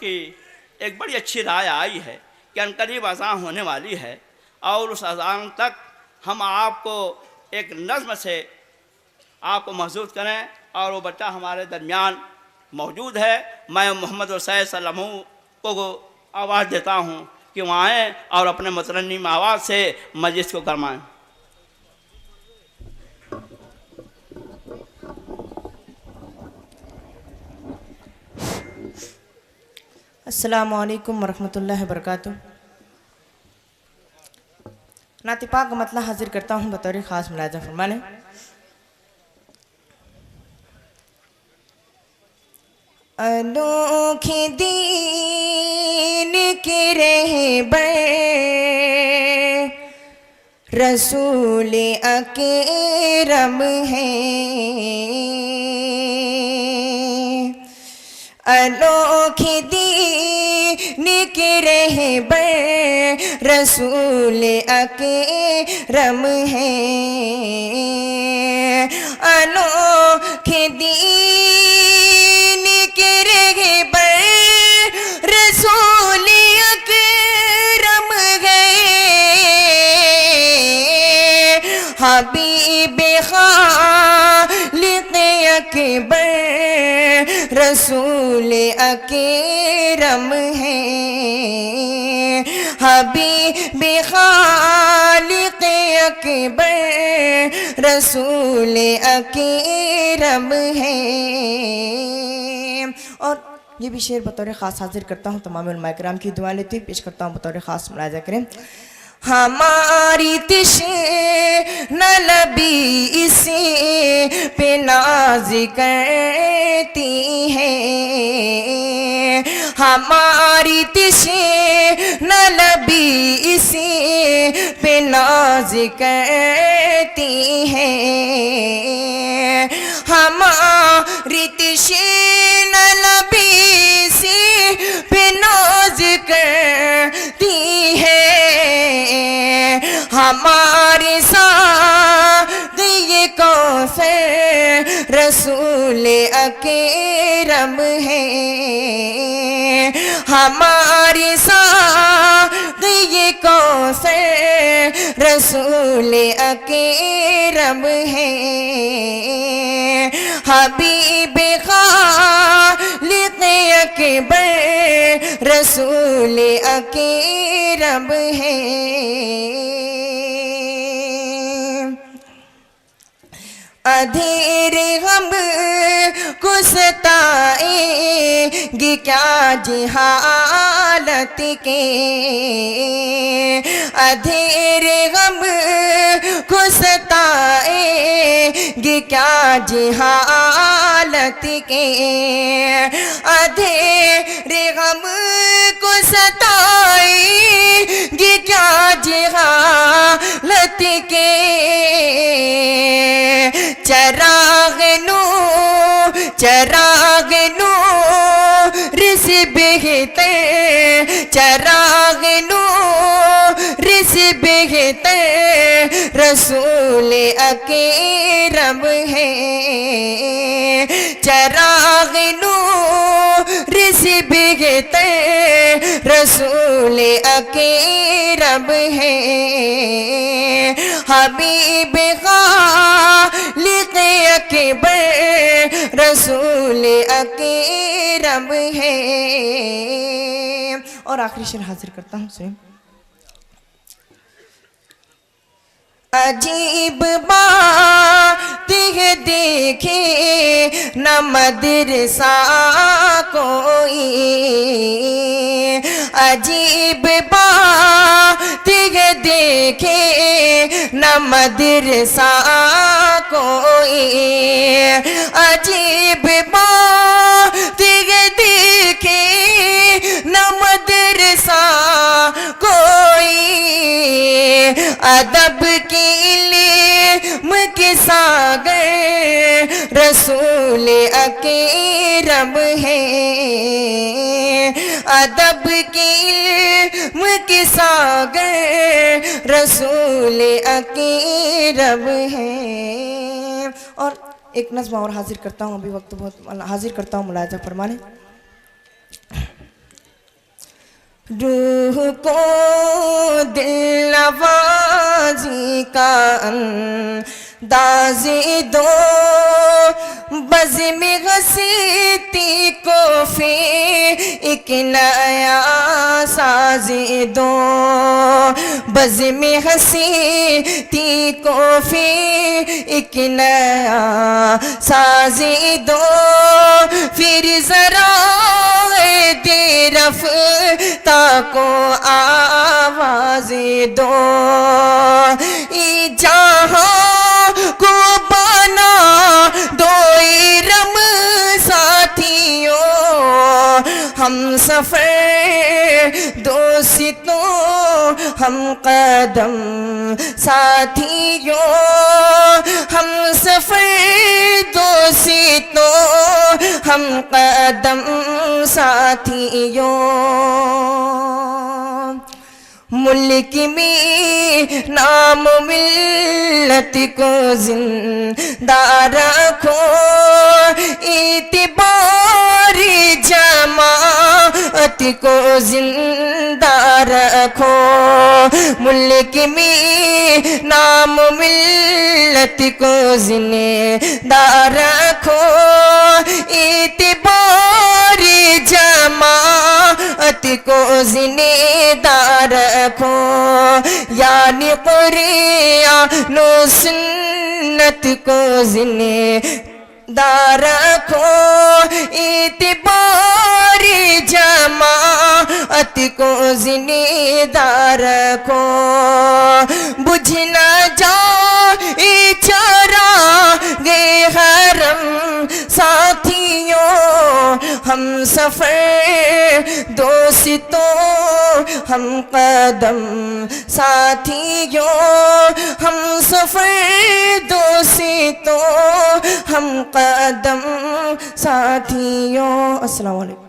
कि एक बड़ी अच्छी राय आई है कि अनकरीब अज़ान होने वाली है और उस अज़ान तक हम आपको एक नज़्म से आपको महसूस करें और वो बच्चा हमारे दरमियान मौजूद है। मैं मोहम्मद रसूल सल्लल्लाहु अलैहि वसल्लम को आवाज़ देता हूँ कि वहाँ आएँ और अपने मुतरन्निम आवाज़ से मजलिस को गरमाएँ। अस्सलामु अलैकुम वरहमतुल्लाहि वबरकातुहू। नात पाक का मतला हाजिर करता हूँ बतौर ख़ास मुलाज़ा फरमाने। अनोखे दीन के रहबर रसूल अकरम हैं। अनोखे दीन के रहबर रसूल अकरम हैं। अनोखे दीन के रहबर रसूल अकरम हैं। हबीब खालिक अकबर रसूल अकरम हैं। हबीब खालिक अकबर रसूल अकरम हैं। और ये भी शेर बतौर ख़ास हाजिर करता हूँ, तमाम उलमाए किराम की दुआ लेती पेश करता हूँ बतौर ख़ास मुलाज़ा करें। हमारी तिशे न लबी इसे पे नाज करती है। हमारी तिशे न लबी इसे पे नाज करती है। हमारी तिशे न लबी से पे नाज करती है। हमारे साथ ये कौसर रसूल अकरम हैं। हमारे साथ ये कौसर रसूल अकरम हैं। हबीब खालिक अकबर रसूल अकरम हैं। अधेरे हम को सताएंगे क्या जहालत के। अधेरे हम को सताएंगे क्या जहालत के। अधेरे हम को सताएंगे क्या जहालत के। चराग नूर से बेहतर चराग नूर से बेहतर रसूल अकरम हैं। चराग नूर से बेहतर रसूल अकरम हैं। हबीब खालिक अकबर रसूल अकरम हैं। और आखिरी शेर हाजिर करता हूँ स्वयं। अजीब बात है देखे न मदरसा कोई। अजीब बात है देखे न मदरसा कोई। अजीब बात है देखे न मदरसा कोई। अदब के इल्म के सागर रसूल अकरम हैं। अदब के इल्म के सागर रसूल अकरम हैं। और एक नज़्म और हाजिर करता हूँ, अभी वक्त बहुत हाजिर करता हूँ मुलाज़ा फरमाने। रूह को दिल नवाजी का अंदाज़े दो, बज़्म हसीती को फिर एक नया साज़े दो, बज़्म हसीती को फिर एक नया साज़े दो, फिर ज़रा दे रफ़्ता को आवाज़े दो, जहाँ को बना दो रम साथियों, हम सफ़र दोस्तों हम कदम साथियों, हम सफ़र दोस्तों हम कदम साथियों। मुल्क में नाम मिल्लत को जिंदा रखो, इतिबार जमात को जिंदा रखो, मुल्क में नाम मिल्लत को जिंदा रखो, इतिबार जमात को जिंदा रखो, यानी कुरान सुन्नत को जिंदा रखो, इतिबार जमात को जिंदा रखो, बुझ न जाए चिरागे हरम साथियों, हम सफ़र दोस्तों हम कदम साथियों, हम सफ़र दोस्तों हम कदम साथियों। अस्सलाम वालेकुम।